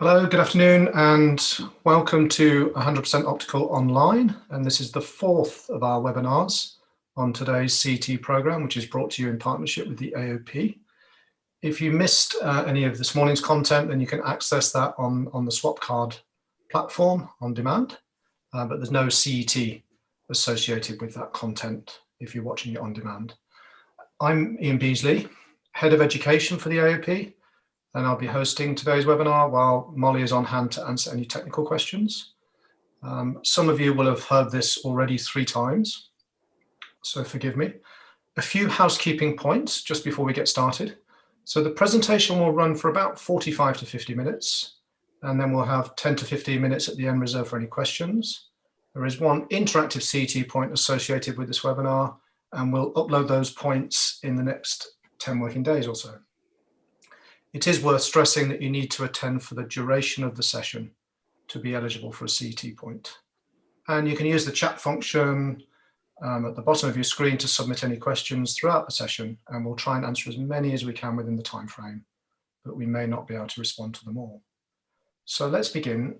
Hello, good afternoon, and welcome to 100% Optical Online. And this is the fourth of our webinars on today's CT program, which is brought to you in partnership with the AOP. If you missed any of this morning's content, then you can access that on the swap card platform on demand, but there's no CET associated with that content if you're watching it on demand. I'm Ian Beasley, Head of Education for the AOP, and I'll be hosting today's webinar while Molly is on hand to answer any technical questions. Some of you will have heard this already 3 times, so forgive me. A few housekeeping points just before we get started. So the presentation will run for about 45 to 50 minutes, and then we'll have 10 to 15 minutes at the end reserved for any questions. There is one interactive CT point associated with this webinar, and we'll upload those points in the next 10 working days or so. It is worth stressing that you need to attend for the duration of the session to be eligible for a CT point. And you can use the chat function at the bottom of your screen to submit any questions throughout the session, and we'll try and answer as many as we can within the time frame, but we may not be able to respond to them all. So let's begin.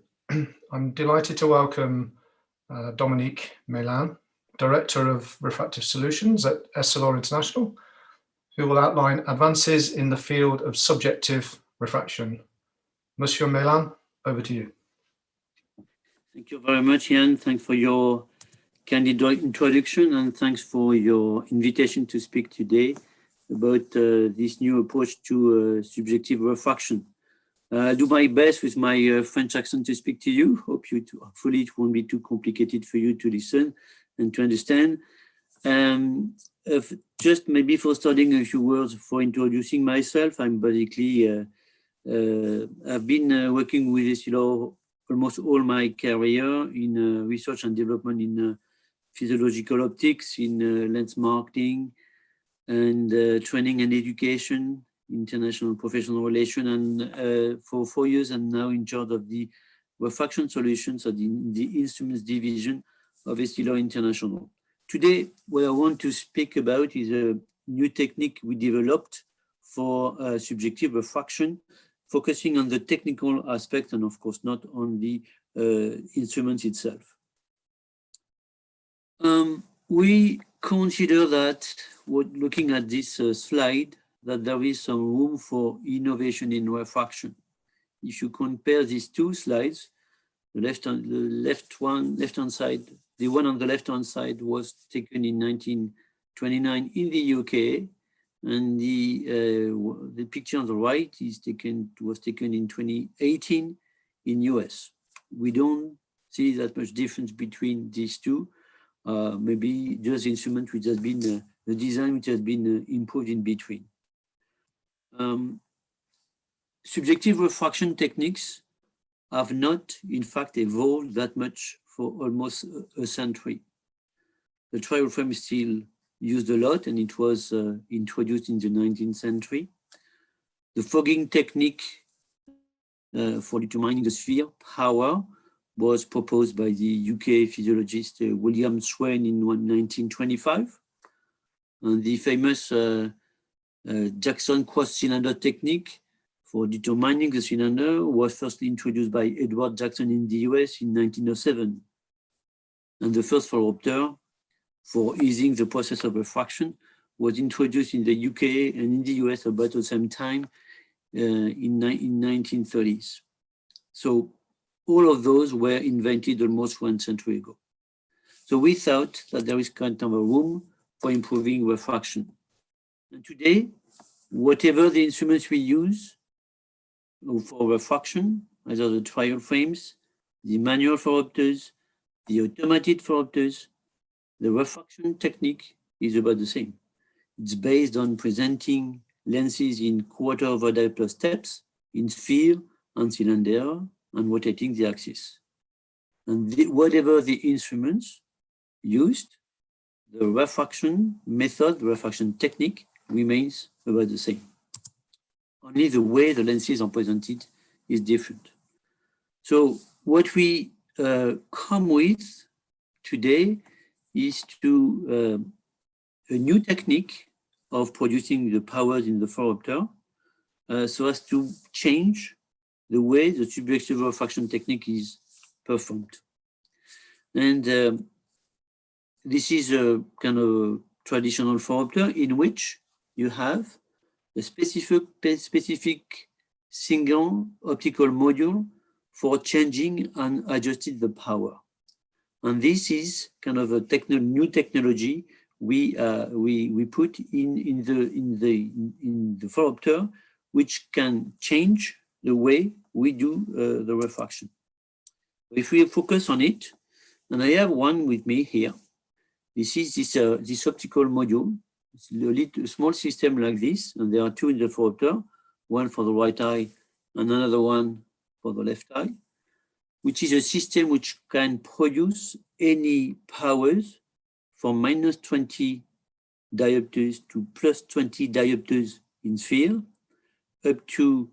I'm delighted to welcome Dominique Mélin, Director of Refractive Solutions at Essilor International, who will outline advances in the field of subjective refraction. Monsieur Mélin, over to you. Thank you very much, Ian. Thanks for your kind introduction, and thanks for your invitation to speak today about this new approach to subjective refraction. I'll do my best with my French accent to speak to you. Hopefully it won't be too complicated for you to listen and to understand. Just maybe for starting, a few words for introducing myself. I'm basically, I've been working with Essilor almost all my career in research and development in physiological optics, in lens marketing, and training and education, international professional relations, and for 4 years I'm now in charge of the refraction solutions of the instruments division of Essilor International. Today, what I want to speak about is a new technique we developed for subjective refraction, focusing on the technical aspect and of course not on the instruments itself. We consider that, looking at this slide, that there is some room for innovation in refraction. If you compare these 2 slides, the left-hand side, the one on the left-hand side was taken in 1929 in the UK, and the picture on the right was taken in 2018 in US. We don't see that much difference between these 2. Maybe just the instrument which has been the design which has been improved in between. Subjective refraction techniques have not, in fact, evolved that much for almost a century. The trial frame is still used a lot, and it was introduced in the 19th century. The fogging technique for determining the sphere power was proposed by the UK physiologist William Swain in 1925. And the famous Jackson cross-cylinder technique for determining the cylinder was first introduced by Edward Jackson in the US in 1907. And the first phoropter for easing the process of refraction was introduced in the UK and in the US about the same time in 1930s. So all of those were invented almost 1 century ago. So we thought that there is kind of a room for improving refraction. And today, whatever the instruments we use for refraction, either the trial frames, the manual phoropters, the automated phoropters, the refraction technique is about the same. It's based on presenting lenses in quarter-over Diopter steps, in sphere and cylinder, and rotating the axis. And whatever the instruments used, the refraction method, the refraction technique remains about the same. Only the way the lenses are presented is different. So what we come with today is to a new technique of producing the powers in the phoropter so as to change the way the subjective refraction technique is performed. And this is a kind of traditional phoropter in which you have a specific single optical module for changing and adjusting the power. And this is kind of a new technology we put in the phoropter, which can change the way we do the refraction. If we focus on it, and I have one with me here. This is this optical module. It's a small system like this, and there are two in the phoropter, one for the right eye and another one for the left eye, which is a system which can produce any powers from -20 diopters to +20 diopters in sphere, up to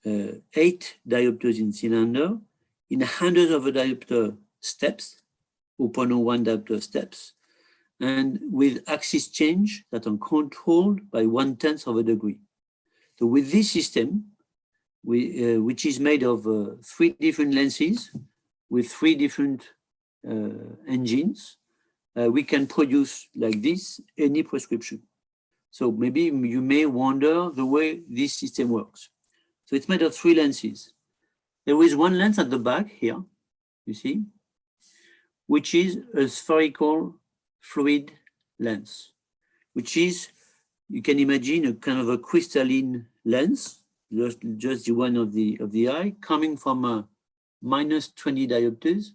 8 diopters in cylinder, in hundreds of diopter steps, 0.01 diopter steps, and with axis change that are controlled by 1/10 of a degree. So with this system, which is made of 3 different lenses with 3 different engines, we can produce like this any prescription. So maybe you may wonder the way this system works. So it's made of 3 lenses. There is one lens at the back here, you see, which is a spherical fluid lens, which is, you can imagine a kind of a crystalline lens, just the one of the eye, coming from a -20 diopters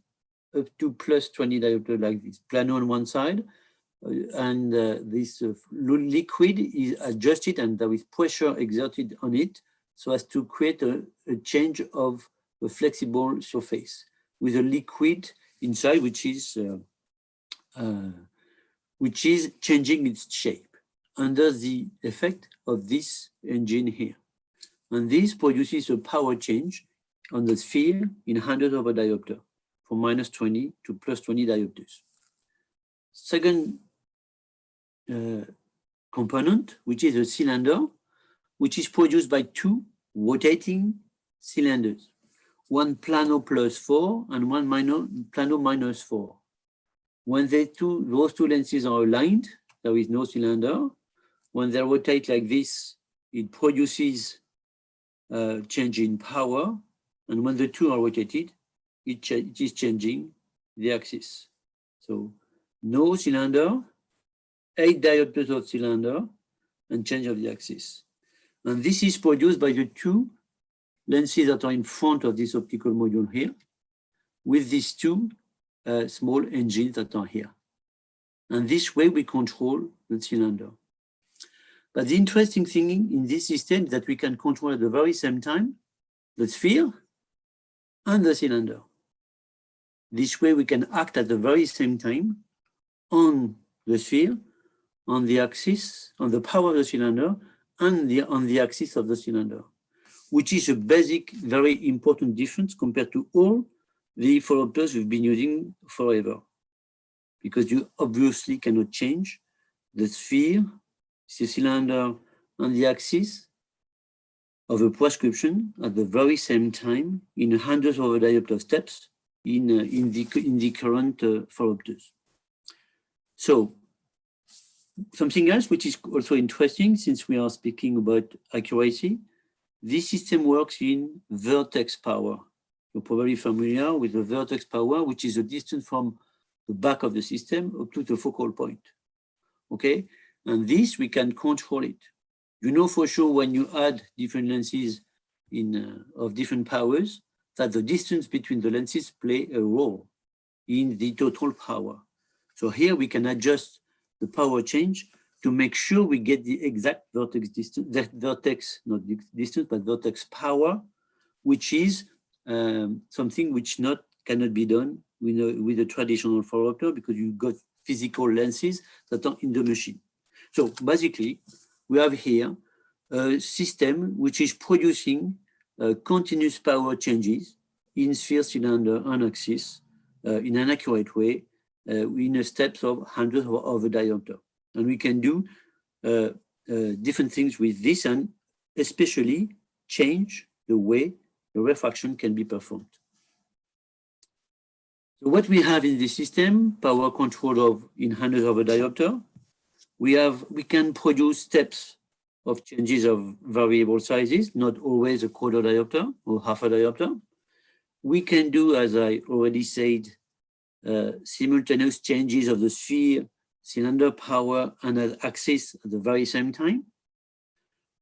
up to +20 diopters like this, plano on one side, and this liquid is adjusted and there is pressure exerted on it so as to create a change of a flexible surface with a liquid inside, which is changing its shape under the effect of this engine here. And this produces a power change on the sphere in hundreds of a diopter, from -20 to +20 diopters. Second component, which is a cylinder, which is produced by 2 rotating cylinders, one plano +4 and one plano -4. When those two lenses are aligned, there is no cylinder. When they rotate like this, it produces a change in power. And when the 2 are rotated, it is changing the axis. So no cylinder, 8 diopters of cylinder, and change of the axis. And this is produced by the 2 lenses that are in front of this optical module here, with these 2 small engines that are here. And this way we control the cylinder. But the interesting thing in this system is that we can control at the very same time the sphere and the cylinder. This way we can act at the very same time on the sphere, on the axis, on the power of the cylinder, and on the axis of the cylinder, which is a basic, very important difference compared to all the phoropters we've been using forever. Because you obviously cannot change the sphere, the cylinder, and the axis of a prescription at the very same time in hundreds of diopter steps in the current phoropters. So something else which is also interesting, since we are speaking about accuracy, this system works in vertex power. You're probably familiar with the vertex power, which is a distance from the back of the system up to the focal point. Okay, and this we can control it. You know for sure when you add different lenses of different powers that the distance between the lenses play a role in the total power. So here we can adjust the power change to make sure we get the exact vertex distance, that vertex, not distance, but vertex power, which is something which cannot be done with a traditional phoropter because you've got physical lenses that are in the machine. So basically, we have here a system which is producing continuous power changes in sphere, cylinder, and axis in an accurate way in steps of hundreds of a diopter. And we can do different things with this and especially change the way the refraction can be performed. So what we have in this system, power control in handles of a diopter, we can produce steps of changes of variable sizes, not always a quarter diopter or half a diopter. We can do, as I already said, simultaneous changes of the sphere, cylinder power, and axis at the very same time.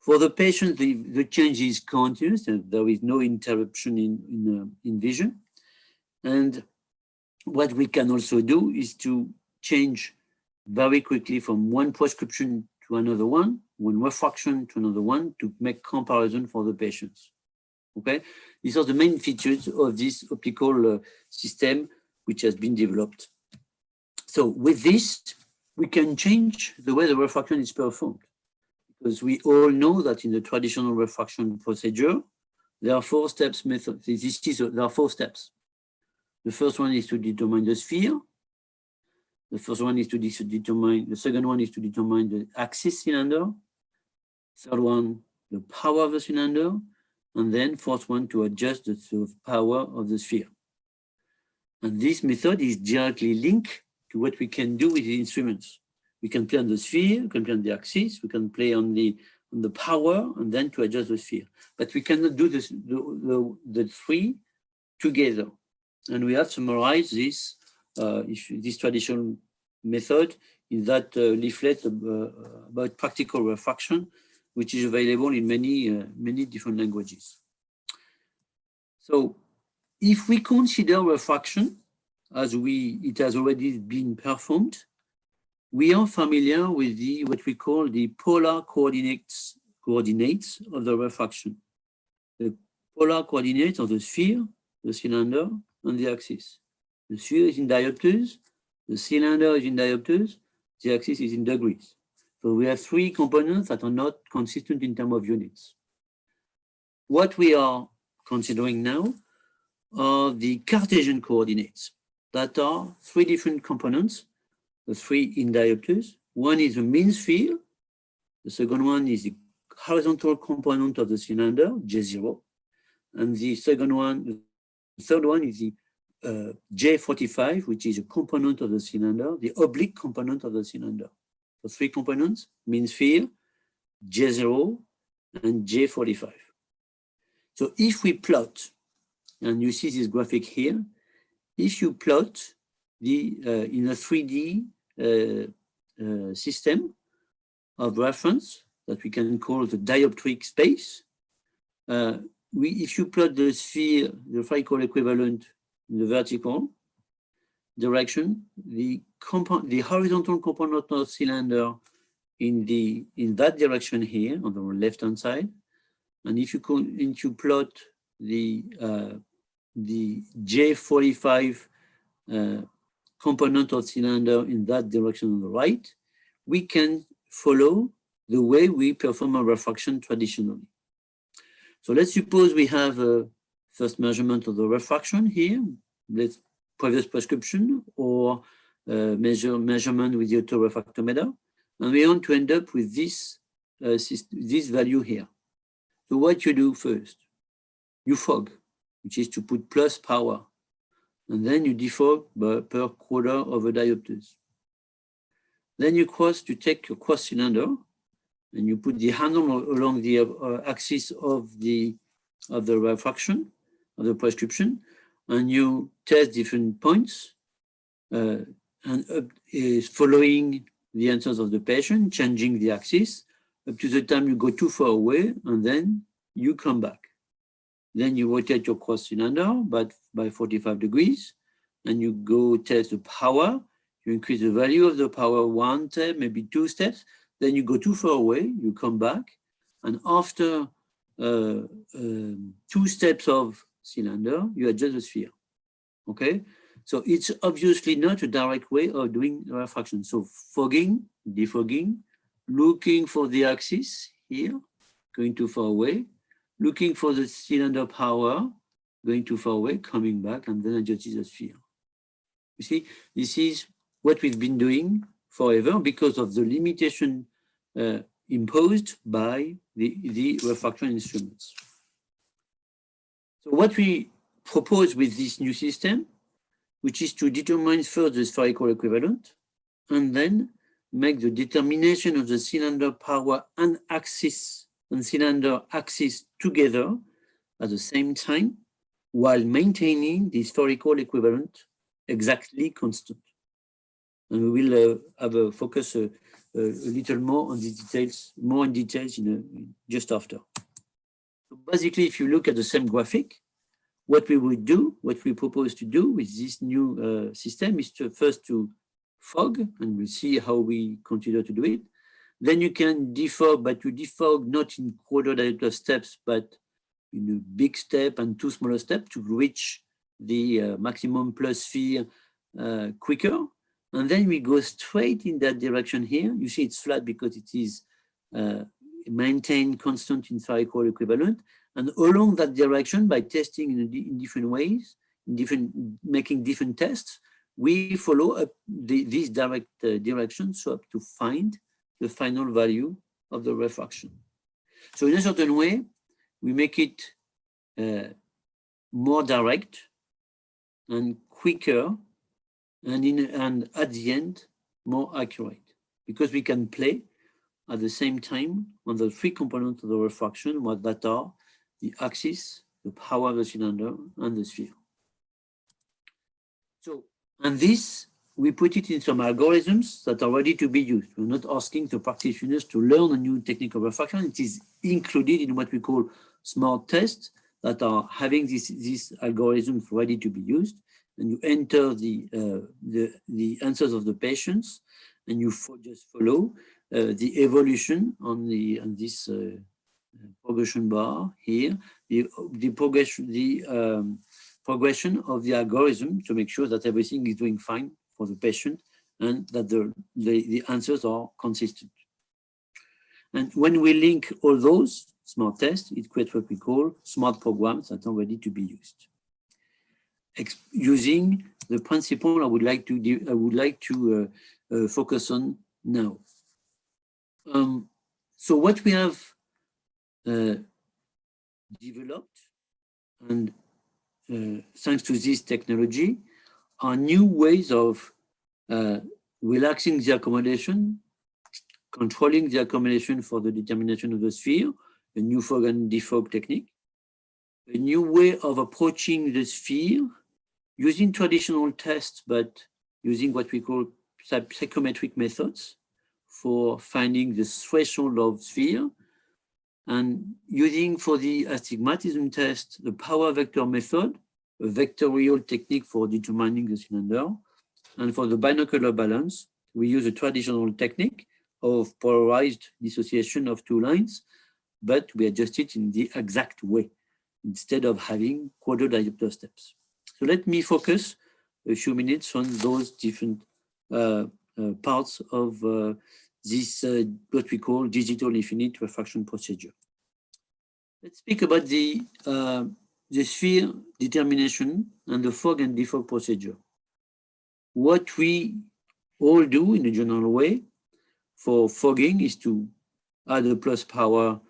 For the patient, the change is continuous and there is no interruption in vision. And what we can also do is to change very quickly from one prescription to another one refraction to another one, to make comparison for the patients. Okay, these are the main features of this optical system which has been developed. So with this, we can change the way the refraction is performed, because we all know that in the traditional refraction procedure, there are 4 steps method. There are 4 steps. The first one is to determine the sphere. The first one is to determine, the second one is to determine the axis cylinder. Third one, the power of the cylinder. And then fourth one, to adjust the power of the sphere. And this method is directly linked to what we can do with the instruments. We can play on the sphere, we can play on the axis, we can play on the power, and then to adjust the sphere. But we cannot do this, the 3 together. And we have summarized this, this traditional method in that leaflet about practical refraction, which is available in many different languages. So if we consider refraction as it has already been performed, we are familiar with what we call the polar coordinates of the refraction. The polar coordinates of the sphere, the cylinder, and the axis. The sphere is in diopters, the cylinder is in diopters, the axis is in degrees. So we have 3 components that are not consistent in terms of units. What we are considering now are the Cartesian coordinates that are 3 different components, the 3 in diopters. One is the mean sphere, the second one is the horizontal component of the cylinder, J0, and the third one is the J45, which is a component of the cylinder, the oblique component of the cylinder. So 3 components, mean sphere, J0, and J45. So if we plot, and you see this graphic here, if you plot in a 3D system of reference that we can call the dioptric space, if you plot the sphere, the physical equivalent in the vertical direction, the horizontal component of the cylinder in that direction here on the left-hand side, and if you plot the J45 component of cylinder in that direction on the right, we can follow the way we perform a refraction traditionally. So let's suppose we have a first measurement of the refraction here, let's previous prescription or measurement with the autorefractometer, and we want to end up with this value here. So what you do first, you fog, which is to put plus power, and then you defog per quarter over diopters. Then you take your cross cylinder, and you put the handle along the axis of the refraction of the prescription, and you test different points, and following the answers of the patient, changing the axis up to the time you go too far away, and then you come back. Then you rotate your cross cylinder by 45 degrees, and you go test the power. You increase the value of the power 1 step, maybe 2 steps. Then you go too far away, you come back, and after 2 steps of cylinder, you adjust the sphere. Okay, so it's obviously not a direct way of doing refraction. So fogging, defogging, looking for the axis here, going too far away, looking for the cylinder power, going too far away, coming back, and then adjusting the sphere. You see, this is what we've been doing forever because of the limitation imposed by the refraction instruments. So what we propose with this new system, which is to determine first the spherical equivalent, and then make the determination of the cylinder power and axis and cylinder axis together at the same time, while maintaining the spherical equivalent exactly constant. And we will have a focus a little more on the details, more in details just after. So basically, if you look at the same graphic, what we would do, what we propose to do with this new system is to first to fog, and we'll see how we consider to do it. Then you can defog, but you defog not in quarter diameter steps, but in a big step and two smaller steps to reach the maximum plus sphere quicker. And then we go straight in that direction here. You see it's flat because it is maintained constant in spherical equivalent. And along that direction, by testing in different ways, making different tests, we follow up this direct direction so up to find the final value of the refraction. So in a certain way, we make it more direct and quicker, and at the end, more accurate, because we can play at the same time on the three components of the refraction, what that are: the axis, the power of the cylinder, and the sphere. So, and this, we put it in some algorithms that are ready to be used. We're not asking the practitioners to learn a new technique of refraction. It is included in what we call smart tests that are having these algorithms ready to be used. And you enter the answers of the patients, and you just follow the evolution on this progression bar here, the progression of the algorithm to make sure that everything is doing fine for the patient and that the answers are consistent. And when we link all those smart tests, it creates what we call smart programs that are ready to be used. Using the principle I would like to focus on now. So what we have developed, and thanks to this technology, are new ways of relaxing the accommodation, controlling the accommodation for the determination of the sphere, a new fog and defog technique, a new way of approaching the sphere using traditional tests, but using what we call psychometric methods for finding the threshold of sphere, and using for the astigmatism test the power vector method, a vectorial technique for determining the cylinder. And for the binocular balance, we use a traditional technique of polarized dissociation of two lines, but we adjust it in the exact way instead of having quarter diopter steps. So let me focus a few minutes on those different parts of this what we call digital infinite refraction procedure. Let's speak about the sphere determination and the fog and defog procedure. What we all do in a general way for fogging is to add a plus power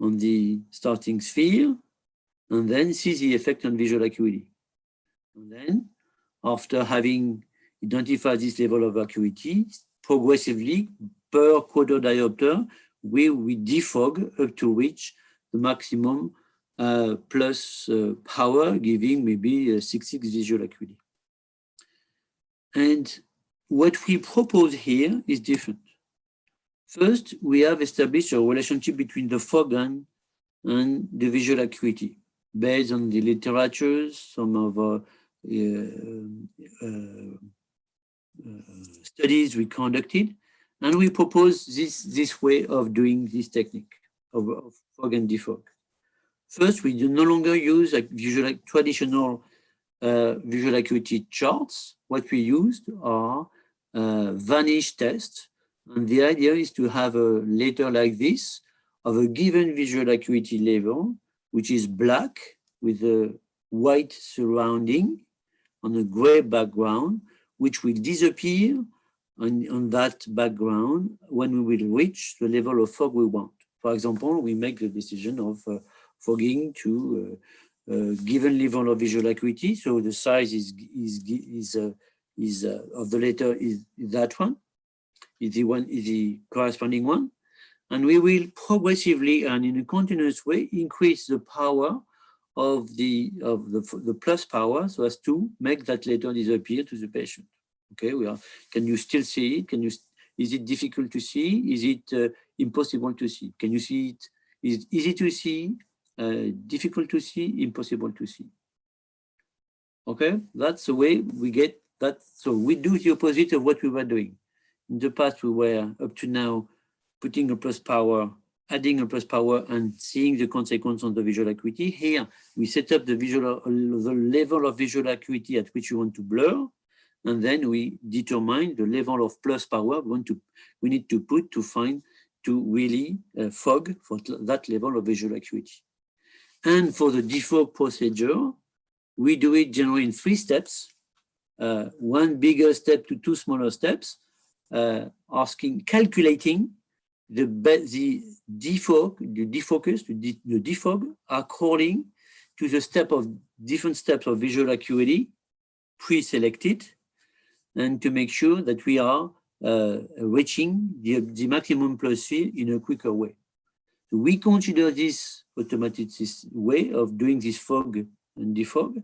on the starting sphere and then see the effect on visual acuity. And then, after having identified this level of acuity, progressively per quarter diopter, we defog up to reach the maximum plus power, giving maybe 6.6 visual acuity. And what we propose here is different. First, we have established a relationship between the fog and the visual acuity based on the literature, some of our studies we conducted, and we propose this way of doing this technique of fog and defog. First, we do no longer use traditional visual acuity charts. What we used are vanish tests, and the idea is to have a letter like this of a given visual acuity level, which is black with a white surrounding on a gray background, which will disappear on that background when we will reach the level of fog we want. For example, we make the decision of fogging to given level of visual acuity. So the size of the letter is that one, is the corresponding one. And we will progressively and in a continuous way increase the power of the plus power so as to make that letter disappear to the patient. Okay, can you still see it? Is it difficult to see? Is it impossible to see? Can you see it? Is it easy to see? Difficult to see? Impossible to see? Okay, that's the way we get that. So we do the opposite of what we were doing. In the past, we were up to now putting a plus power, adding a plus power, and seeing the consequence on the visual acuity. Here, we set up the level of visual acuity at which you want to blur, and then we determine the level of plus power we need to put to really fog for that level of visual acuity. And for the defog procedure, we do it generally in 3 steps, one bigger step to 2 smaller steps, calculating the defog according to the different steps of visual acuity pre-selected, and to make sure that we are reaching the maximum plus sphere in a quicker way. So we consider this automated way of doing this fog and defog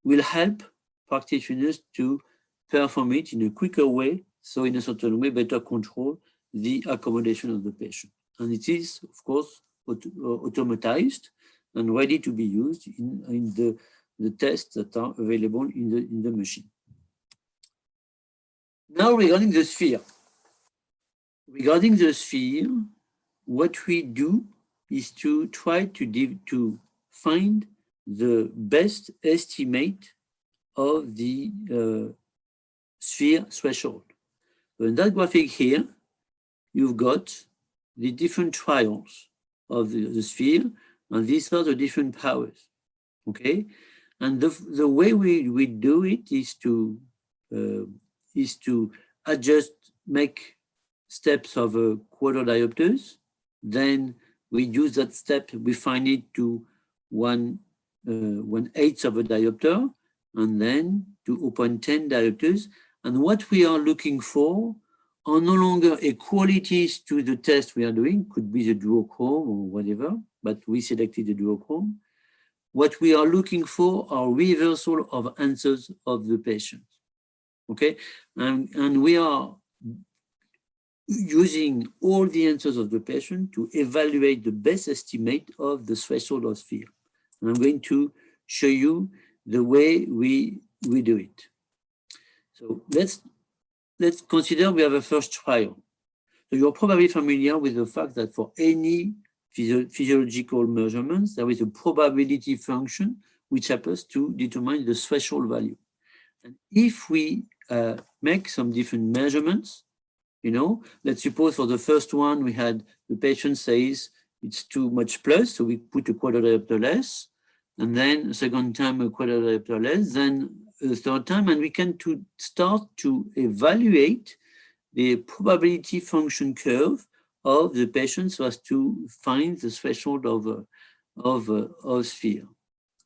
will help practitioners to perform it in a quicker way, so in a certain way better control the accommodation of the patient. And it is, of course, automatized and ready to be used in the tests that are available in the machine. Now, regarding the sphere. Regarding the sphere, what we do is to try to find the best estimate of the sphere threshold. So in that graphic here, you've got the different trials of the sphere, and these are the different powers, okay? And the way we do it is to adjust, make steps of quarter diopters. Then we use that step, we find it to 1/8 of a diopter, and then to 0.10 diopters. And what we are looking for are no longer equalities to the test we are doing, could be the duochrome or whatever, but we selected the duochrome. What we are looking for are reversal of answers of the patient, okay? And we are using all the answers of the patient to evaluate the best estimate of the threshold of sphere. And I'm going to show you the way we do it. So let's consider we have a first trial. So you're probably familiar with the fact that for any physiological measurements, there is a probability function which happens to determine the threshold value. And if we make some different measurements, you know, let's suppose for the first one, we had the patient says it's too much plus, so we put a quarter diopter less, and then a second time a quarter diopter less, then a third time, and we can start to evaluate the probability function curve of the patient so as to find the threshold of sphere.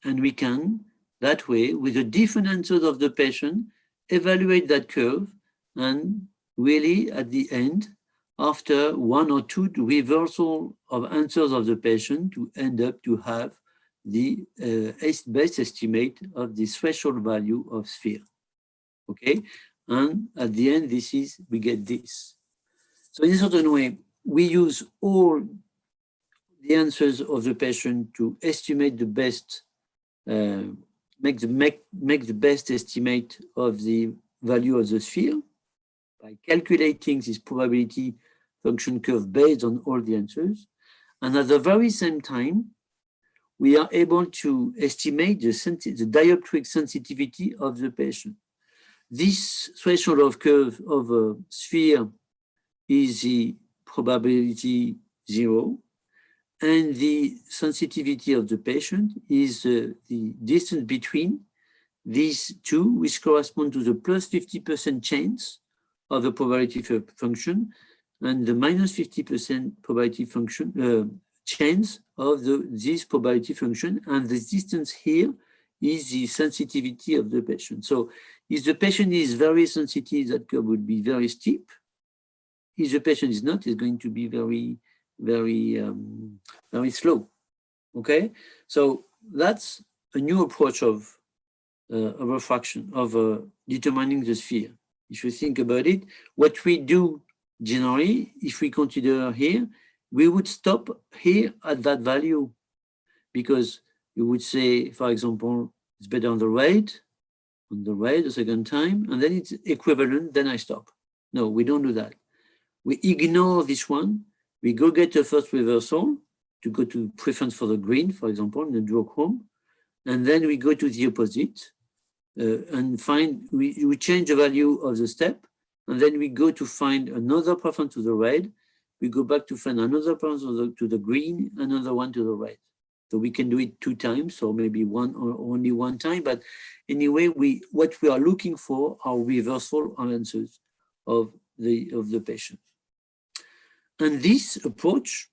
And we can, that way, with the different answers of the patient, evaluate that curve, and really at the end, after 1 or 2 reversal of answers of the patient, to end up to have the best estimate of the threshold value of sphere, okay? And at the end, we get this. So in a certain way, we use all the answers of the patient to estimate the best, make the best estimate of the value of the sphere by calculating this probability function curve based on all the answers. And at the very same time, we are able to estimate the dioptric sensitivity of the patient. This threshold of curve of a sphere is the probability 0, and the sensitivity of the patient is the distance between these two, which correspond to the plus 50% chance of the probability function and the minus 50% probability function chains of this probability function, and the distance here is the sensitivity of the patient. So if the patient is very sensitive, that curve would be very steep. If the patient is not, it's going to be very, very slow. Okay, so that's a new approach of refraction, of determining the sphere. If you think about it, what we do generally, if we consider here, we would stop here at that value, because you would say, for example, it's better on the right the second time, and then it's equivalent, then I stop. No, we don't do that. We ignore this one. We go get a first reversal to go to preference for the green, for example, in the duochrome, and then we go to the opposite and find, we change the value of the step, and then we go to find another preference to the red. We go back to find another preference to the green, another one to the red. So we can do it 2 times, or maybe one or only 1 time. But anyway, what we are looking for are reversal answers of the patient. And this approach,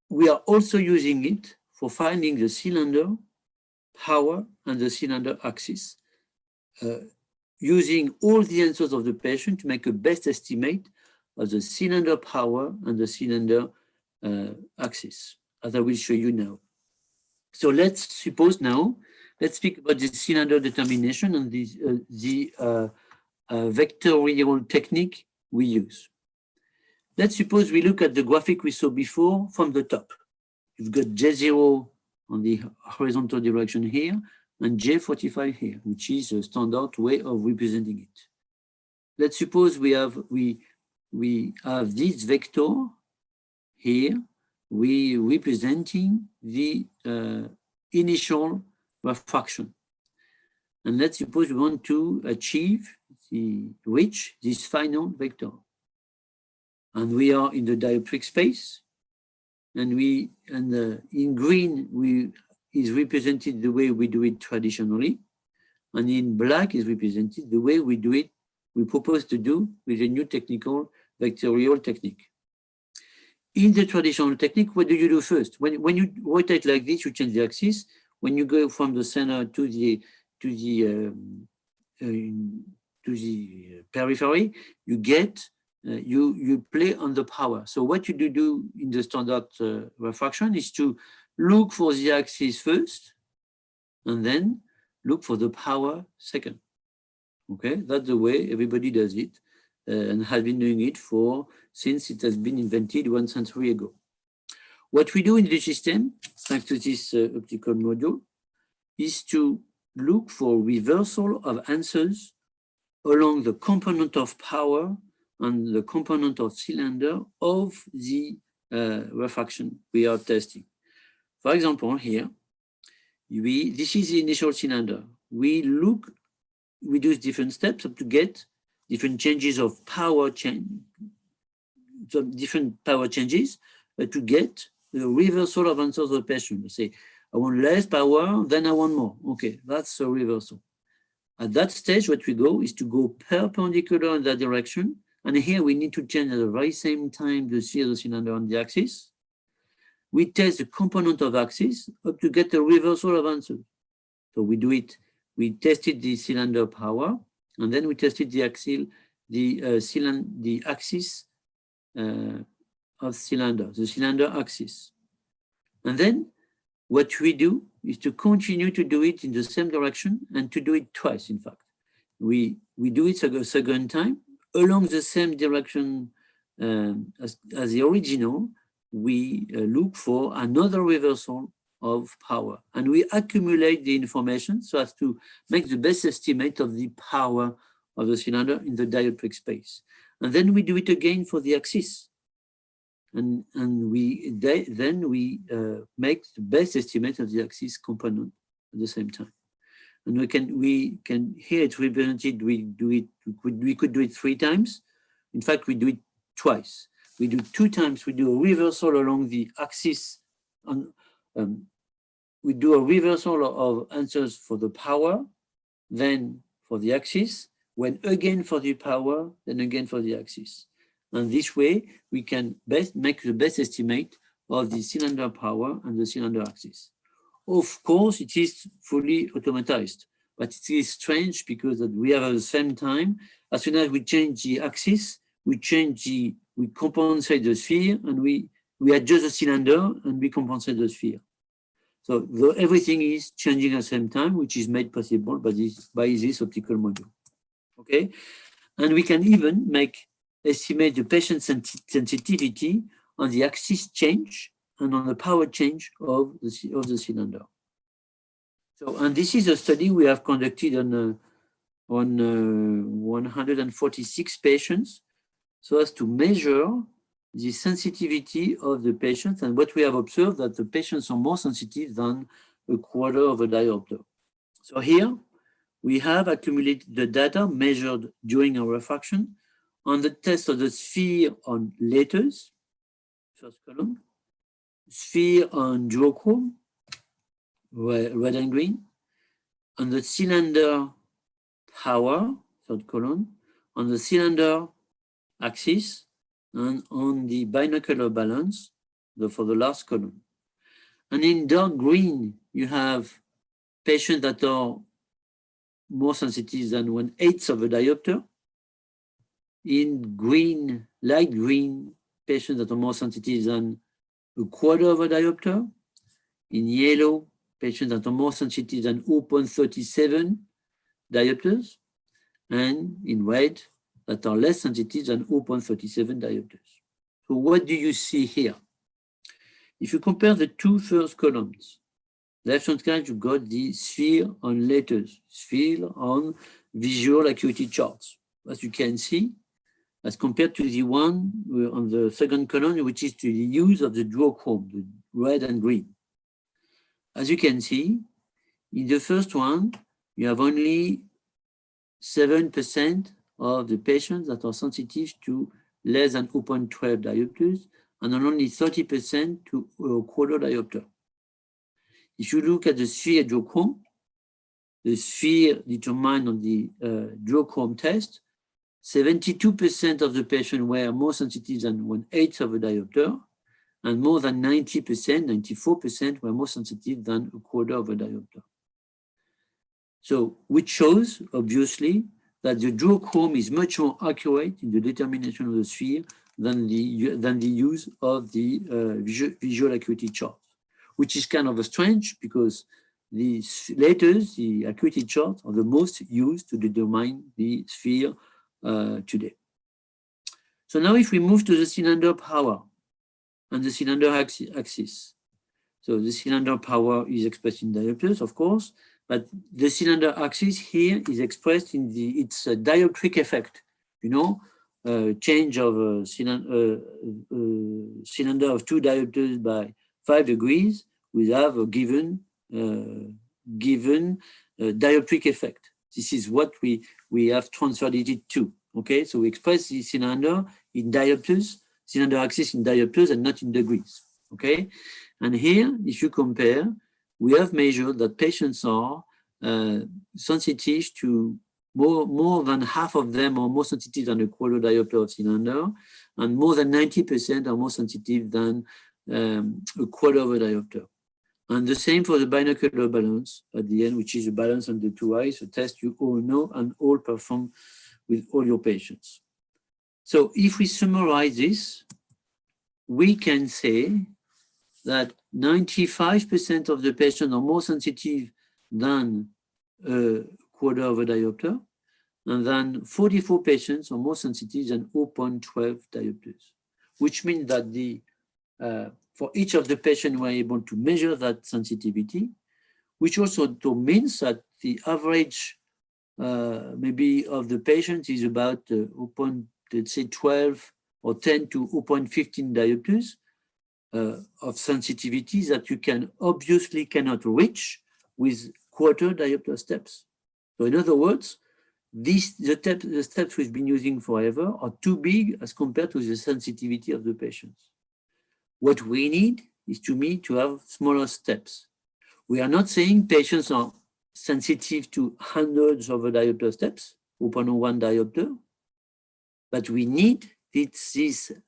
we are also using it for finding the cylinder power and the cylinder axis, using all the answers of the patient to make a best estimate of the cylinder power and the cylinder axis, as I will show you now. So let's suppose now, let's speak about the cylinder determination and the vectorial technique we use. Let's suppose we look at the graphic we saw before from the top. You've got J0 on the horizontal direction here, and J45 here, which is a standard way of representing it. Let's suppose we have this vector here, we representing the initial refraction. And let's suppose we want to reach this final vector. And we are in the dioptric space, and in green is represented the way we do it traditionally, and in black is represented the way we do it, we propose to do with a new technical vectorial technique. In the traditional technique, what do you do first? When you rotate like this, you change the axis. When you go from the center to the periphery, you get you play on the power. So what you do in the standard refraction is to look for the axis first, and then look for the power second. Okay, that's the way everybody does it, and has been doing it since it has been invented 1 century ago. What we do in the system, thanks to this optical module, is to look for reversal of answers along the component of power and the component of cylinder of the refraction we are testing. For example, here, this is the initial cylinder. We do different steps up to get different changes of power different power changes to get the reversal of answers of the patient. Say, I want less power, then I want more. Okay, that's a reversal. At that stage, what we go is to go perpendicular in that direction. And here we need to change at the very same time the sphere of the cylinder on the axis. We test the component of axis up to get a reversal of answers. So we do it, we tested the cylinder power, and then we tested the axis of cylinder, the cylinder axis. And then what we do is to continue to do it in the same direction, and to do it twice, in fact. We do it a second time along the same direction as the original. We look for another reversal of power, and we accumulate the information so as to make the best estimate of the power of the cylinder in the dioptric space. And then we do it again for the axis, and then we make the best estimate of the axis component at the same time. And we can here it's represented. We could do it 3 times. In fact, we do it twice. We do 2 times. We do a reversal along the axis. We do a reversal of answers for the power, then for the axis, when again for the power, then again for the axis. And this way, we can make the best estimate of the cylinder power and the cylinder axis. Of course, it is fully automatized, but it is strange because that we have at the same time, as soon as we change the axis, we compensate the sphere, and we adjust the cylinder and we compensate the sphere. So everything is changing at the same time, which is made possible by this optical module. Okay, and we can even estimate the patient sensitivity on the axis change and on the power change of the cylinder. So, and this is a study we have conducted on 146 patients, so as to measure the sensitivity of the patients. And what we have observed that the patients are more sensitive than a quarter of a diopter. So here we have accumulated the data measured during our refraction on the test of the sphere on letters, first column, sphere on duochrome, red and green, on the cylinder power, third column, on the cylinder axis, and on the binocular balance for the last column. And in dark green, you have patients that are more sensitive than 1/8 of a diopter. In green, light green, patients that are more sensitive than a quarter of a diopter. In yellow, patients that are more sensitive than 0.37 diopters. And in red, that are less sensitive than 0.37 diopters. So what do you see here? If you compare the two first columns, left-hand side, you got the sphere on letters, sphere on visual acuity charts. As you can see, as compared to the one on the second column, which is to the use of the duochrome, the red and green. As you can see, in the first one, you have only 7% of the patients that are sensitive to less than 0.12 diopters, and only 30% to a quarter diopter. If you look at the sphere duochrome, the sphere determined on the duochrome test, 72% of the patients were more sensitive than 1/8 of a diopter, and more than 90%, 94% were more sensitive than a quarter of a diopter. So, which shows, obviously, that the duochrome is much more accurate in the determination of the sphere than the use of the visual acuity chart, which is kind of strange because the letters, the acuity charts, are the most used to determine the sphere today. So now if we move to the cylinder power and the cylinder axis. So the cylinder power is expressed in diopters, of course, but the cylinder axis here is expressed in its dioptric effect. You know, change of a cylinder of 2 diopters by 5 degrees, we have a given dioptric effect. This is what we have transferred it to. Okay, so we express the cylinder in diopters, cylinder axis in diopters and not in degrees. Okay, and here, if you compare, we have measured that patients are sensitive to more than half of them are more sensitive than a quarter diopter of cylinder, and more than 90% are more sensitive than a quarter of a diopter. And the same for the binocular balance at the end, which is a balance on the two eyes, a test you all know and all perform with all your patients. So if we summarize this, we can say that 95% of the patients are more sensitive than a quarter of a diopter, and then 44 patients are more sensitive than 0.12 diopters, which means that for each of the patients we're able to measure that sensitivity, which also means that the average maybe of the patients is about 0.12 or 10 to 0.15 diopters of sensitivity that you obviously cannot reach with quarter diopter steps. So in other words, the steps we've been using forever are too big as compared to the sensitivity of the patients. What we need is to have smaller steps. We are not saying patients are sensitive to hundreds of diopter steps, 0.01 diopter, but we need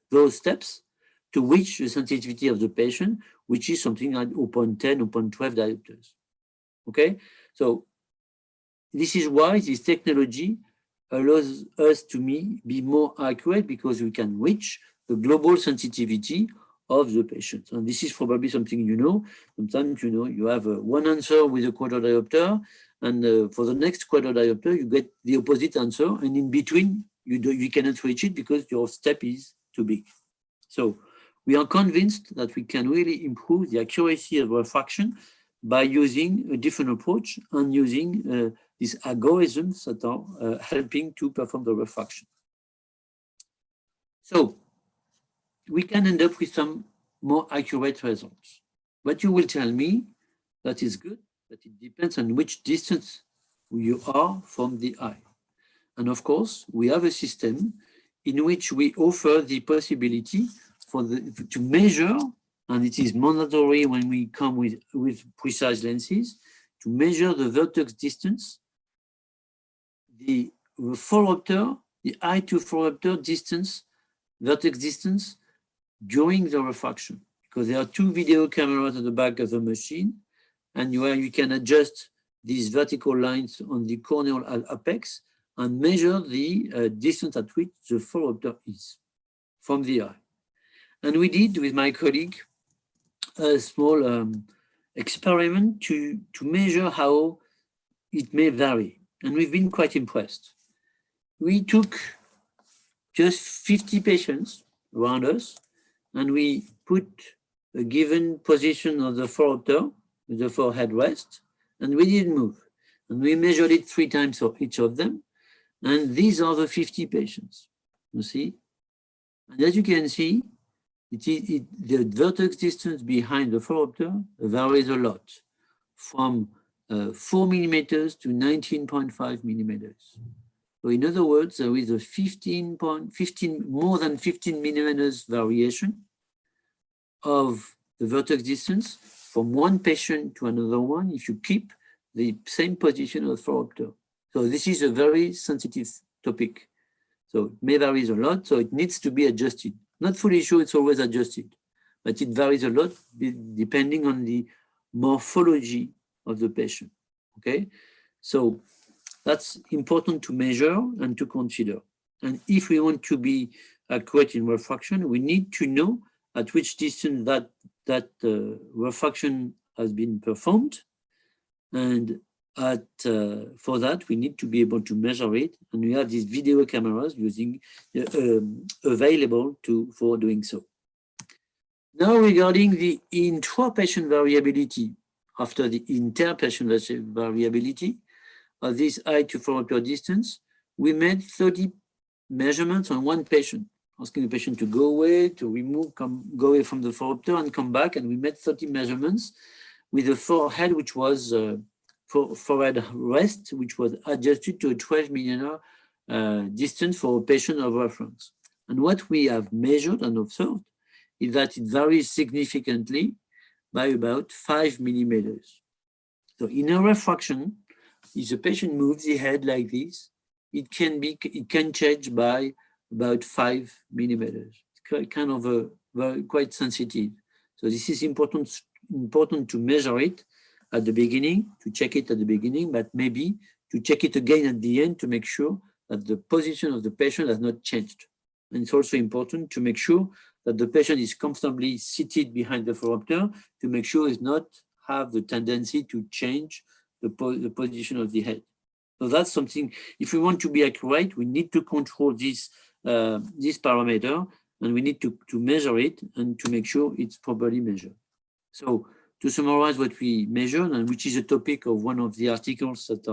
those steps to reach the sensitivity of the patient, which is something like 0.10, 0.12 diopters. Okay, so this is why this technology allows us to be more accurate, because we can reach the global sensitivity of the patient. And this is probably something you know. Sometimes you have one answer with a quarter diopter, and for the next quarter diopter you get the opposite answer, and in between you cannot reach it because your step is too big. So we are convinced that we can really improve the accuracy of refraction by using a different approach and using these algorithms that are helping to perform the refraction. So we can end up with some more accurate results. But you will tell me that is good, but it depends on which distance you are from the eye. And of course, we have a system in which we offer the possibility to measure, and it is mandatory when we come with precise lenses, to measure the vertex distance, the phoropter, the eye to phoropter distance, vertex distance during the refraction. Because there are two video cameras at the back of the machine, and you can adjust these vertical lines on the corneal apex and measure the distance at which the phoropter is from the eye. And we did, with my colleague, a small experiment to measure how it may vary. And we've been quite impressed. We took just 50 patients around us, and we put a given position of the phoropter with the forehead rest, and we didn't move. And we measured it 3 times for each of them. And these are the 50 patients, you see? And as you can see, the vertex distance behind the phoropter varies a lot, from 4 millimeters to 19.5 millimeters. So in other words, there is a more than 15 millimeters variation of the vertex distance from one patient to another one if you keep the same position of the phoropter. So this is a very sensitive topic. So it may vary a lot, so it needs to be adjusted. Not fully sure it's always adjusted, but it varies a lot depending on the morphology of the patient, okay? So that's important to measure and to consider. And if we want to be accurate in refraction, we need to know at which distance that refraction has been performed. And for that, we need to be able to measure it. And we have these video cameras available for doing so. Now, regarding the intra-patient variability, after the inter-patient variability of this eye to phoropter distance, we made 30 measurements on one patient, asking the patient to go away, to go away from the phoropter and come back. And we made 30 measurements with a forehead, which was forehead rest, which was adjusted to a 12 millimeter distance for a patient of reference. And what we have measured and observed is that it varies significantly by about 5 millimeters. So in a refraction, if the patient moves the head like this, it can change by about 5 millimeters. It's kind of quite sensitive. So this is important to measure it at the beginning, to check it at the beginning, but maybe to check it again at the end to make sure that the position of the patient has not changed. And it's also important to make sure that the patient is comfortably seated behind the phoropter to make sure it does not have the tendency to change the position of the head. So that's something, if we want to be accurate, we need to control this parameter, and we need to measure it and to make sure it's properly measured. So to summarize what we measured, and which is a topic of one of the articles that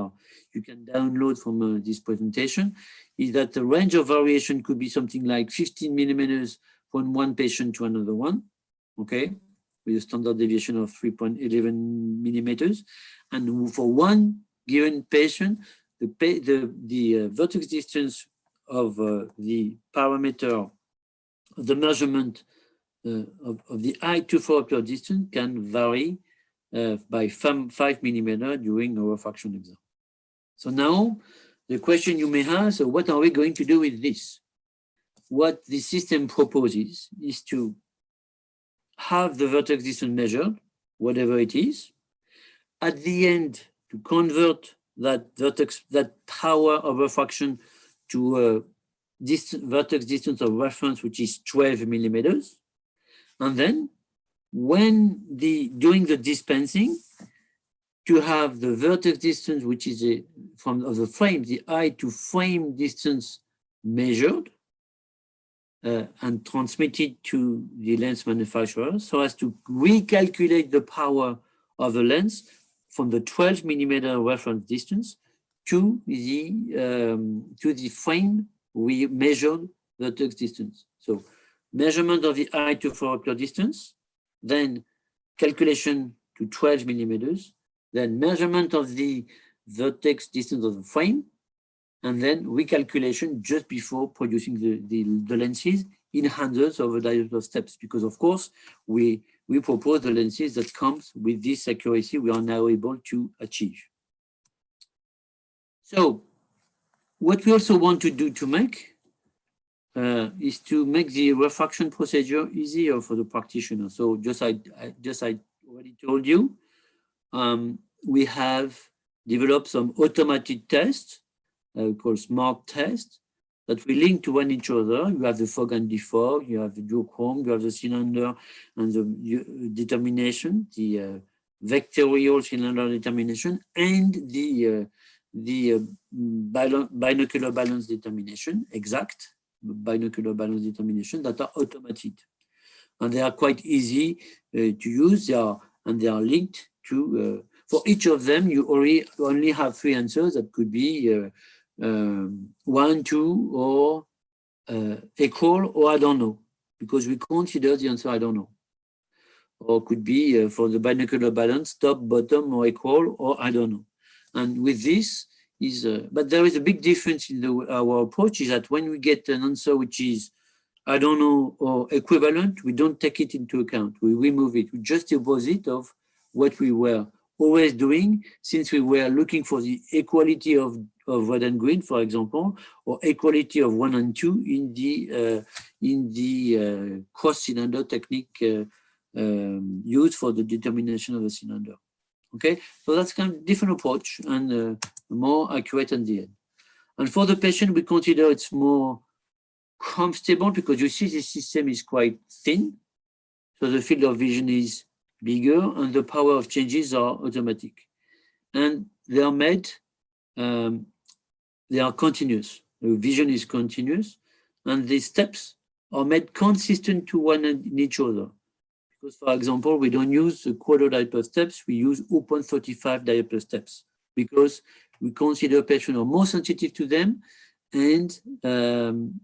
you can download from this presentation, is that the range of variation could be something like 15 millimeters from one patient to another one, okay, with a standard deviation of 3.11 millimeters. And for one given patient, the vertex distance of the parameter of the measurement of the eye to phoropter distance can vary by 5 millimeters during a refraction exam. So now the question you may have, so what are we going to do with this? What the system proposes is to have the vertex distance measured, whatever it is. At the end, to convert that power of refraction to a vertex distance of reference, which is 12 millimeters. And then when doing the dispensing, to have the vertex distance, which is of the frame, the eye to frame distance measured and transmitted to the lens manufacturer, so as to recalculate the power of the lens from the 12 millimeter reference distance to the frame we measured vertex distance. So measurement of the eye to foreocular distance, then calculation to 12 millimeters, then measurement of the vertex distance of the frame, and then recalculation just before producing the lenses in hundreds of diopter steps, because of course we propose the lenses that comes with this accuracy we are now able to achieve. So what we also want to do to make is to make the refraction procedure easier for the practitioner. So just I already told you, we have developed some automated tests called smart tests that we link to one each other. You have the fog and defog, you have the duochrome, you have the cylinder and the determination, the vectorial cylinder determination, and the binocular balance determination, exact binocular balance determination, that are automated. And they are quite easy to use. They are linked to, for each of them, you only have 3 answers that could be 1, 2, or equal, or I don't know, because we consider the answer I don't know. Or could be for the binocular balance, top, bottom, or equal, or I don't know. And with this but there is a big difference in our approach, is that when we get an answer which is I don't know or equivalent, we don't take it into account. We remove it. We just the opposite of what we were always doing, since we were looking for the equality of red and green, for example, or equality of 1 and 2 in the cross cylinder technique used for the determination of a cylinder. Okay, so that's kind of different approach and more accurate in the end. And for the patient, we consider it's more comfortable because you see the system is quite thin, so the field of vision is bigger and the power of changes are automatic, and they are made. They are continuous. The vision is continuous, and the steps are made consistent to one and each other. Because, for example, we don't use the quarter diopter steps, we use 0.35 diopter steps, because we consider patients are more sensitive to them, and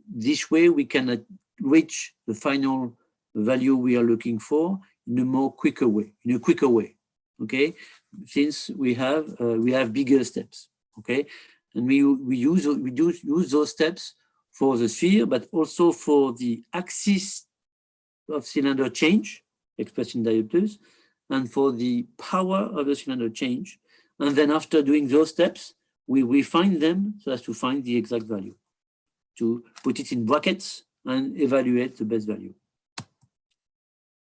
this way we can reach the final value we are looking for in a quicker way, okay? Since we have bigger steps, okay? And we do use those steps for the sphere, but also for the axis of cylinder change, expressed in diopters, and for the power of the cylinder change. And then after doing those steps, we refine them so as to find the exact value, to put it in brackets and evaluate the best value.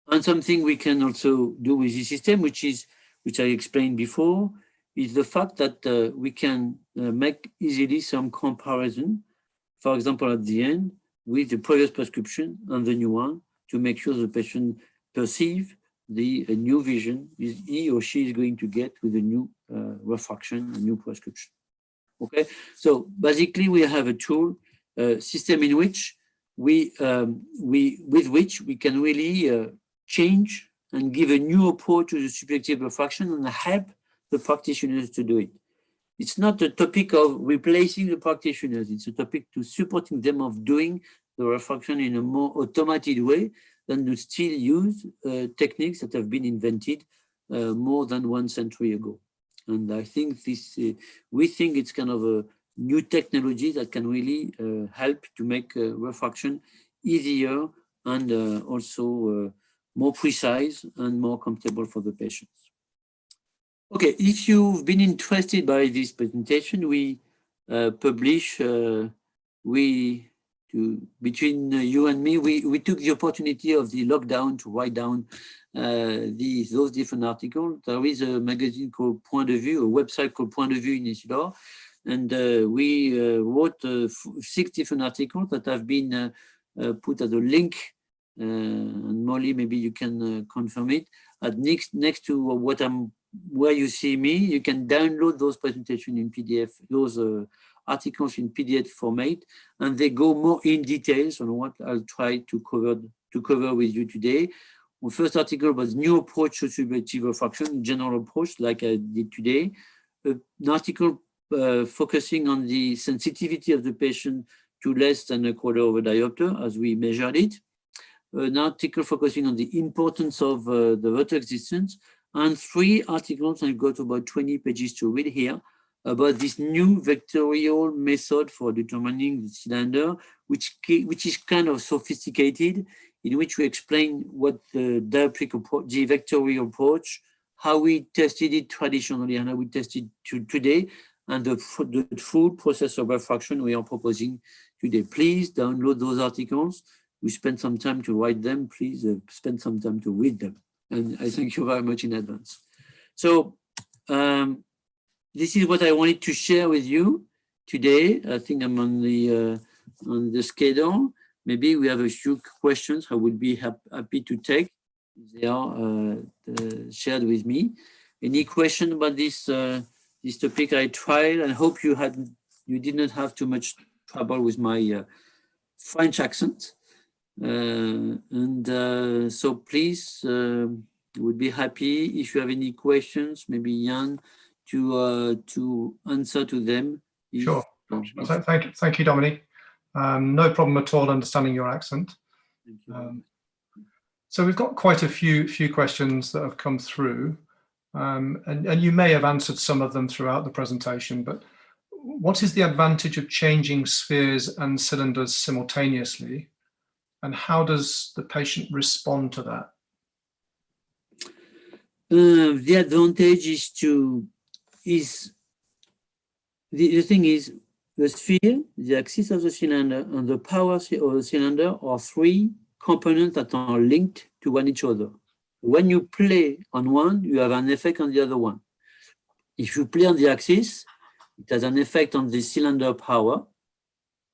And something we can also do with this system, which I explained before, is the fact that we can make easily some comparison, for example, at the end, with the previous prescription and the new one, to make sure the patient perceive the new vision he or she is going to get with a new refraction, a new prescription. Okay, so basically we have a tool system in which with which we can really change and give a new approach to the subjective refraction and help the practitioners to do it. It's not a topic of replacing the practitioners, it's a topic to supporting them of doing the refraction in a more automated way than to still use techniques that have been invented more than 1 century ago. And I think this, we think it's kind of a new technology that can really help to make refraction easier and also more precise and more comfortable for the patients. Okay, if you've been interested by this presentation, we publish, to between you and me, we took the opportunity of the lockdown to write down those different articles. There is a magazine called Point de Vue, a website called Point de Vue in Isidore, and we wrote 6 different articles that have been put as a link. And Molly, maybe you can confirm it. Next to where you see me, you can download those presentations in PDF, those articles in PDF format, and they go more in details on what I'll try to cover with you today. The first article was new approach to subjective refraction, general approach, like I did today. An article focusing on the sensitivity of the patient to less than a quarter of a diopter as we measured it. An article focusing on the importance of the vertex distance, and 3 articles, I've got about 20 pages to read here, about this new vectorial method for determining the cylinder, which is kind of sophisticated, in which we explain what the dioptric approach, the vectorial approach, how we tested it traditionally and how we tested it today, and the full process of refraction we are proposing today. Please download those articles. We spent some time to write them. Please spend some time to read them. And I thank you very much in advance. So this is what I wanted to share with you today. I think I'm on the schedule. Maybe we have a few questions I would be happy to take. They are shared with me. Any question about this this topic? I tried, and hope you did not have too much trouble with my French accent. So please, would be happy if you have any questions, maybe Jan, to answer to them. Sure. Thank you, Dominique. No problem at all understanding your accent. Thank you. So we've got quite a few questions that have come through, and you may have answered some of them throughout the presentation, but what is the advantage of changing spheres and cylinders simultaneously, and how does the patient respond to that? The advantage is the thing is the sphere, the axis of the cylinder, and the power of the cylinder are 3 components that are linked to one each other. When you play on one, you have an effect on the other one. If you play on the axis, it has an effect on the cylinder power,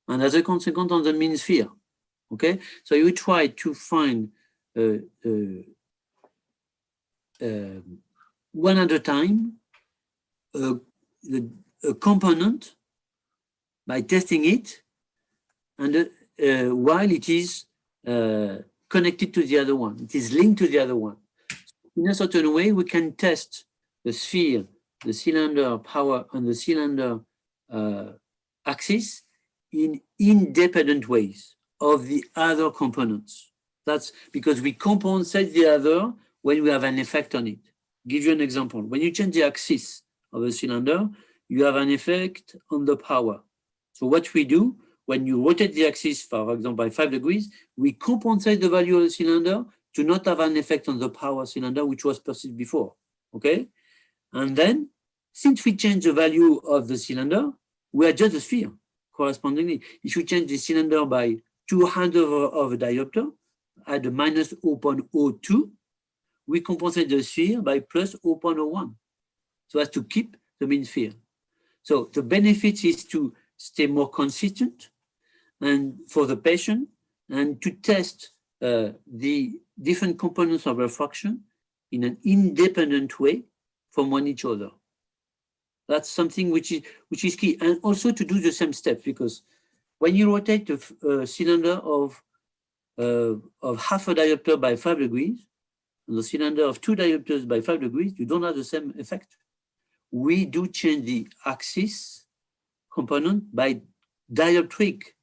and as a consequence on the mean sphere. Okay, so you try to find one at a time a component by testing it, and while it is connected to the other one, it is linked to the other one. In a certain way, we can test the sphere, the cylinder power, and the cylinder axis in independent ways of the other components. That's because we compensate the other when we have an effect on it. Give you an example. When you change the axis of a cylinder, you have an effect on the power. So what we do, when you rotate the axis, for example, by 5 degrees, we compensate the value of the cylinder to not have an effect on the power cylinder, which was perceived before, okay? And then, since we change the value of the cylinder, we adjust the sphere correspondingly. If you change the cylinder by 200 of a diopter at a minus 0.02, we compensate the sphere by plus 0.01, so as to keep the mean sphere. So the benefit is to stay more consistent and for the patient, and to test the different components of refraction in an independent way from one each other. That's something which is key, and also to do the same steps, because when you rotate a cylinder of half a diopter by 5 degrees, and the cylinder of 2 diopters by 5 degrees, you don't have the same effect. We do change the axis component by dioptric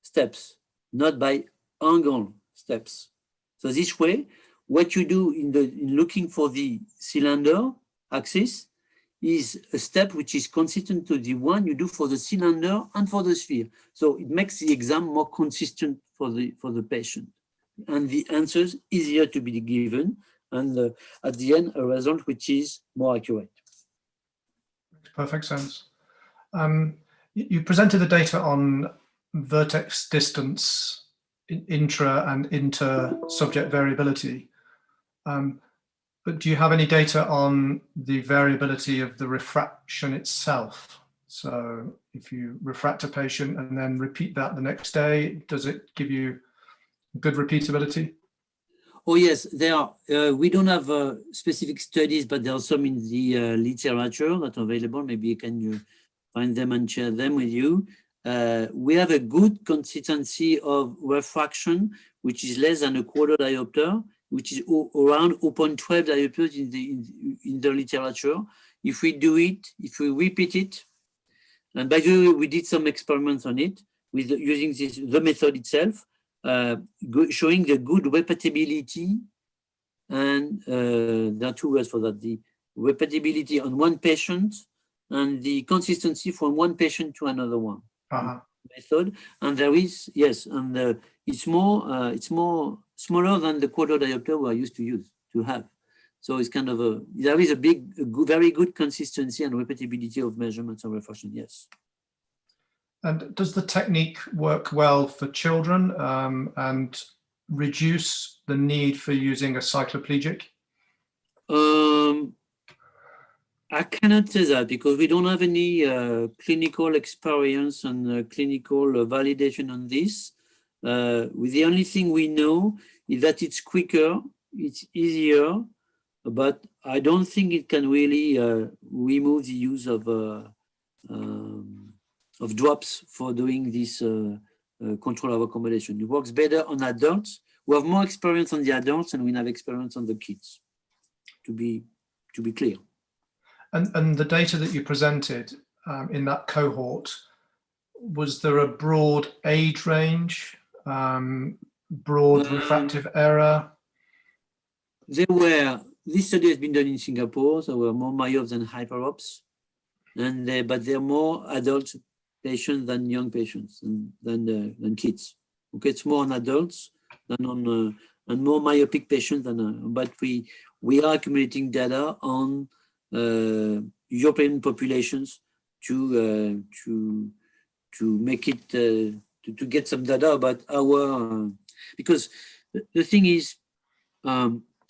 steps, not by angle steps. So this way, what you do in looking for the cylinder axis is a step which is consistent to the one you do for the cylinder and for the sphere. So it makes the exam more consistent for the patient, and the answers easier to be given, and at the end, a result which is more accurate. Perfect sense. You presented the data on vertex distance, intra and inter subject variability. But do you have any data on the variability of the refraction itself? So if you refract a patient and then repeat that the next day, does it give you good repeatability? Oh yes, there are. We don't have specific studies, but there are some in the literature that are available. Maybe you can find them and share them with you. We have a good consistency of refraction, which is less than a quarter diopter, which is around 0.12 diopters in the literature. If we do it, if we repeat it, and by the way, we did some experiments on it with using the method itself, showing the good repeatability, and there are two words for that: the repeatability on one patient and the consistency from one patient to another one. Method, and there is, yes, and it's more smaller than the quarter diopter we are used to have. So it's kind of there is a very good consistency and repeatability of measurements of refraction, yes. And does the technique work well for children and reduce the need for using a cycloplegic? I cannot say that because we don't have any clinical experience and clinical validation on this. The only thing we know is that it's quicker, it's easier, but I don't think it can really remove the use of drops for doing this control of accommodation. It works better on adults. We have more experience on the adults and we have experience on the kids, to be clear. And the data that you presented in that cohort, was there a broad age range, broad refractive error? This study has been done in Singapore, so there were more myopes than hyperops, but there are more adult patients than young patients, than kids. Okay, it's more on adults than on, and more myopic patients than, but we are accumulating data on European populations to make it to get some data about our because the thing is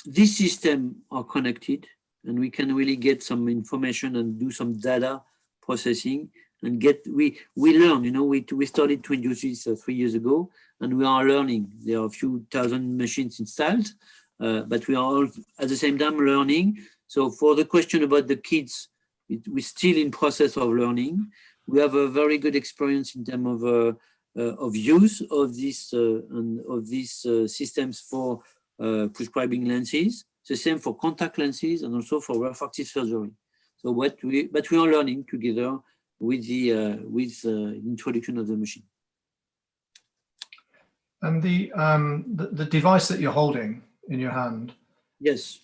these systems are connected and we can really get some information and do some data processing and we learn. You know, we started to introduce this 3 years ago and we are learning. There are a few thousand machines installed, but we are all at the same time learning. So for the question about the kids, we're still in process of learning. We have a very good experience in terms of use of these systems for prescribing lenses. It's the same for contact lenses and also for refractive surgery. So but we are learning together with the introduction of the machine. And the device that you're holding in your hand, yes,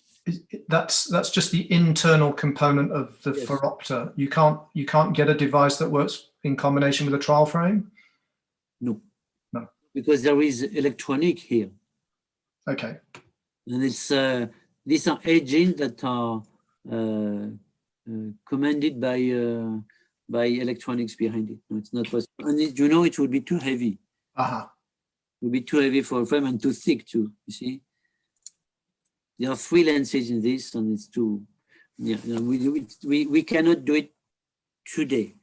that's just the internal component of the yes. phoropter. You can't get a device that works in combination with a trial frame? No, no, because there is electronic here. Okay, and it's these are agents that are commanded by electronics behind it. No, it's not possible, and you know it would be too heavy. It would be too heavy for a frame and too thick too. You see. There are 3 lenses in this, and it's too. Yeah, we cannot do it today.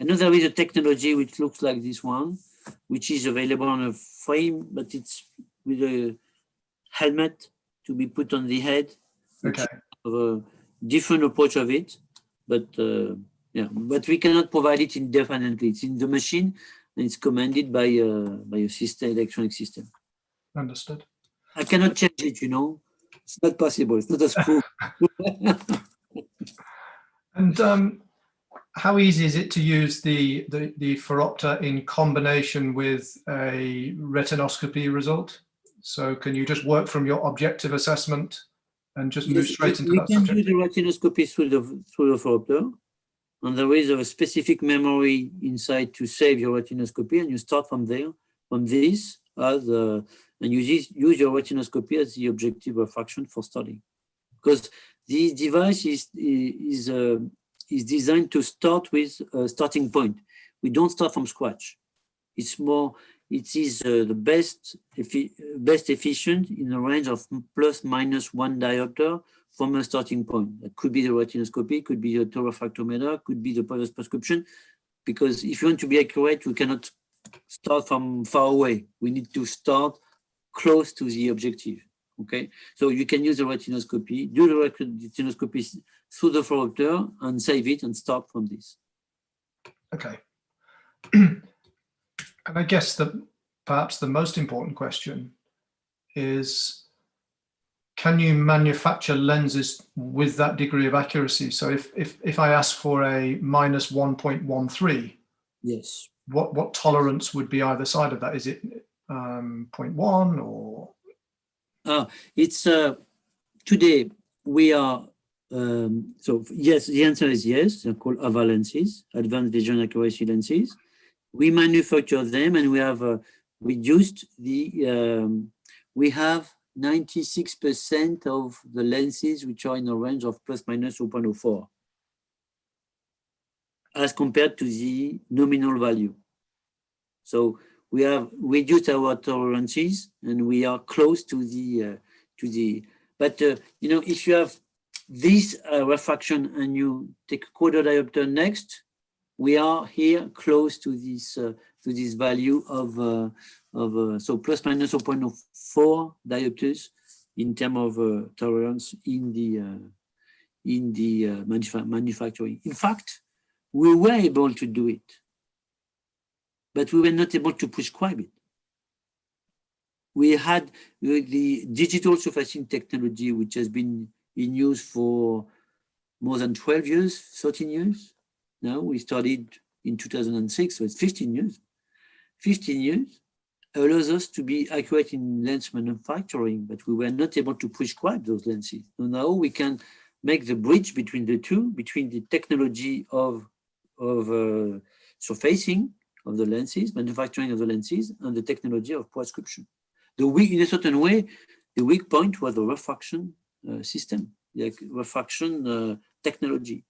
I know there is a technology which looks like this one, which is available on a frame, but it's with a helmet to be put on the head. Okay. Of a different approach of it, but yeah, but we cannot provide it indefinitely. It's in the machine, and it's commanded by a system, electronic system. Understood. I cannot change it. You know. It's not possible. It's not a screw. And how easy is it to use the phoropter in combination with a retinoscopy result? So can you just work from your objective assessment and just move straight into that subject? We can do the retinoscopy through the phoropter, and there is a specific memory inside to save your retinoscopy, and you start from there, from this as and you use your retinoscopy as the objective refraction for studying, because this device is designed to start with a starting point. We don't start from scratch. It is the best efficient in the range of ±1 diopter from a starting point. That could be the retinoscopy, could be the refractometer, could be the previous prescription. Because if you want to be accurate, we cannot start from far away. We need to start close to the objective. Okay, so you can use the retinoscopy, do the retinoscopy through the phoropter and save it and start from this. Okay. And I guess that perhaps the most important question is, can you manufacture lenses with that degree of accuracy? So if I ask for a -1.13, yes, what tolerance would be either side of that? Is it 0.1 or? It's today we are so yes, the answer is yes. They're called AVA lenses, advanced vision accuracy lenses. We manufacture them, and we have reduced the we have 96% of the lenses which are in a range of ±0.04 as compared to the nominal value. So we have reduced our tolerances, and we are close to the but you know, if you have this refraction and you take a quarter diopter next, we are here close to this value of so ±0.04 diopters in terms of tolerance in the manufacturing. In fact, we were able to do it, but we were not able to prescribe it. We had the digital surfacing technology, which has been in use for more than 12 years, 13 years. Now we started in 2006, so it's 15 years. 15 years allows us to be accurate in lens manufacturing, but we were not able to prescribe those lenses. So now we can make the bridge between the two, between the technology of surfacing of the lenses, manufacturing of the lenses, and the technology of prescription. In a certain way, the weak point was the refraction system, the refraction technology.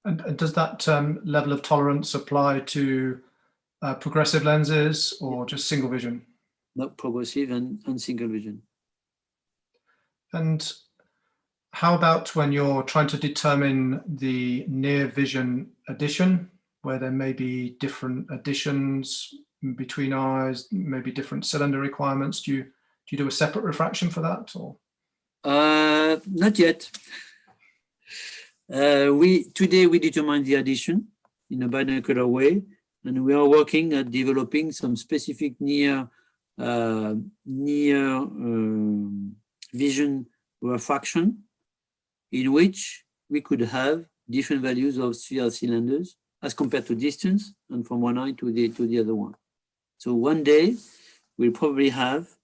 And does that level of tolerance apply to progressive lenses or just single vision? Not progressive and single vision. And how about when you're trying to determine the near vision addition, where there may be different additions between eyes, maybe different cylinder requirements? Do you do a separate refraction for that, or? Not yet. Today we determine the addition in a binocular way, and we are working at developing some specific near vision refraction, in which we could have different values of sphere cylinders as compared to distance and from one eye to the other one. So one day we'll probably have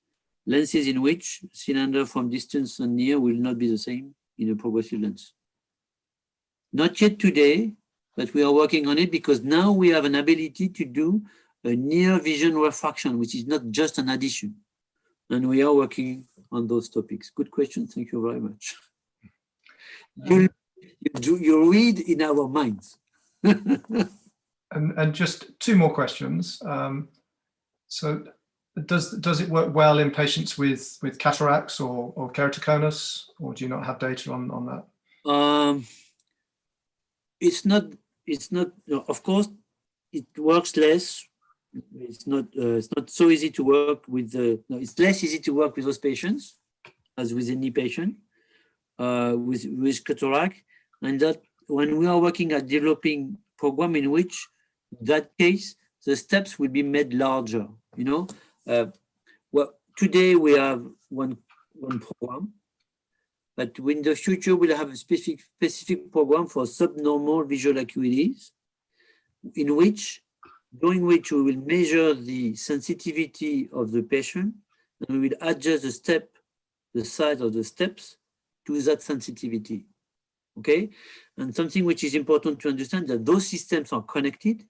lenses in which cylinder from distance and near will not be the same in a progressive lens. Not yet today, but we are working on it, because now we have an ability to do a near vision refraction, which is not just an addition. And we are working on those topics. Good question. Thank you very much. You read in our minds. And just two more questions. So does it work well in patients with cataracts or keratoconus, or do you not have data on that? It's not, of course, it works less. It's not so easy to work with it's less easy to work with those patients as with any patient with cataract. And that when we are working at developing program in which that case, the steps will be made larger, you know. Well, today we have one program, but in the future we'll have a specific program for subnormal visual acuities, during which we will measure the sensitivity of the patient, and we will adjust the size of the steps to that sensitivity. Okay, and something which is important to understand, that those systems are connected,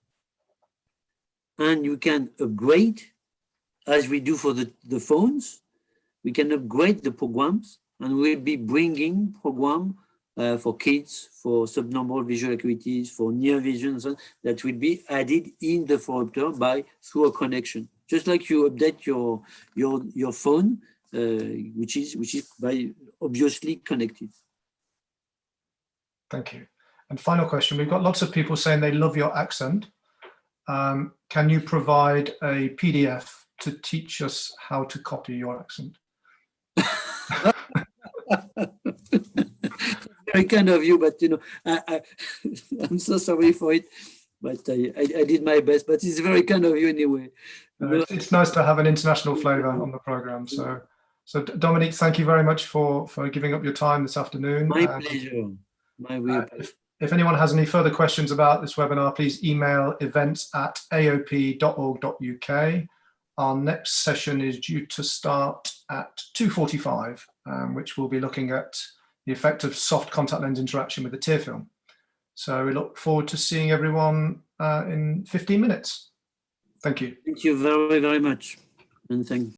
and you can upgrade, as we do for the phones. We can upgrade the programs, and we'll be bringing program for kids, for subnormal visual acuities, for near vision, and so on, that will be added in the phoropter through a connection. Just like you update your phone, which is by obviously connected. Thank you. And final question, we've got lots of people saying they love your accent. Can you provide a PDF to teach us how to copy your accent? Very kind of you, but I'm so sorry for it. But I did my best. But it's very kind of you anyway. It's nice to have an international flavour on the programme. So Dominique, thank you very much for giving up your time this afternoon. My pleasure. My real pleasure. If anyone has any further questions about this webinar, please email events@aop.org.uk. Our next session is due to start at 2:45, which will be looking at the effect of soft contact lens interaction with the tear film. So we look forward to seeing everyone in 15 minutes. Thank you. Thank you very, very much. And thank